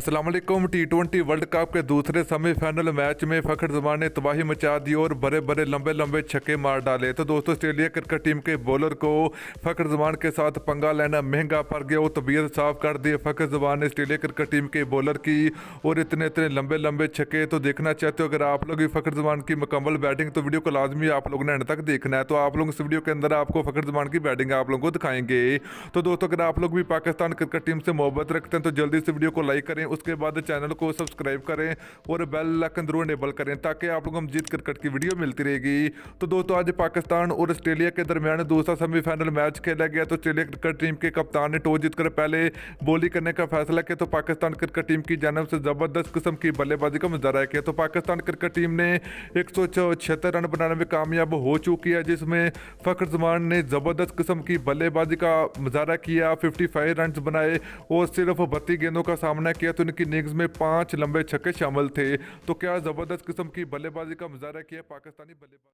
अस्सलाम वालेकुम। T20 world cup के दूसरे सेमीफाइनल मैच में फ़खर जमान ने तबाही मचा दी और बड़े बड़े लंबे लंबे छक्के मार डाले। तो दोस्तों, ऑस्ट्रेलिया क्रिकेट टीम के बॉलर को फ़खर जमान के साथ पंगा लेना महंगा पड़ गया और तबीयत साफ कर दी फ़खर जमान ने ऑस्ट्रेलिया क्रिकेट टीम के बॉलर की। और इतने इतने लंबे लंबे छक्के तो देखना चाहते हो अगर आप लोग भी फ़खर जमान की मुकम्मल बैटिंग, तो वीडियो को लाजमी आप लोगों ने एंड तक देखना है। तो आप लोग इस वीडियो के अंदर आपको फ़खर जमान की बैटिंग आप लोगों को दिखाएंगे। तो दोस्तों, अगर आप लोग भी पाकिस्तान क्रिकेट टीम से मोहब्बत रखते हैं तो जल्दी से वीडियो को लाइक करें, उसके बाद चैनल को सब्सक्राइब करें और बेल आइकन जरूर इनेबल करें ताकि आप लोगों को मजीद क्रिकेट की वीडियो मिलती रहेगी। तो दोस्तों, आज पाकिस्तान और ऑस्ट्रेलिया के दरमियान दूसरा सेमीफाइनल मैच खेला गया। तो ऑस्ट्रेलिया क्रिकेट टीम के कप्तान ने टॉस जीतकर पहले बॉलिंग करने का फैसला किया। तो पाकिस्तान क्रिकेट टीम की जानब से जबरदस्त किस्म की बल्लेबाजी का मुजाहरा किया। तो पाकिस्तान क्रिकेट टीम ने 176 रन बनाने में कामयाब हो चुकी है, जिसमें फ़खर जमान ने जबरदस्त किस्म की बल्लेबाजी का मुजाहरा किया। 55 रन बनाए और सिर्फ 32 गेंदों का सामना किया। तो इनकी इनिंग्स में 5 लंबे छक्के शामिल थे। तो क्या जबरदस्त किस्म की बल्लेबाजी का मुजाहरा किया पाकिस्तानी बल्लेबाज।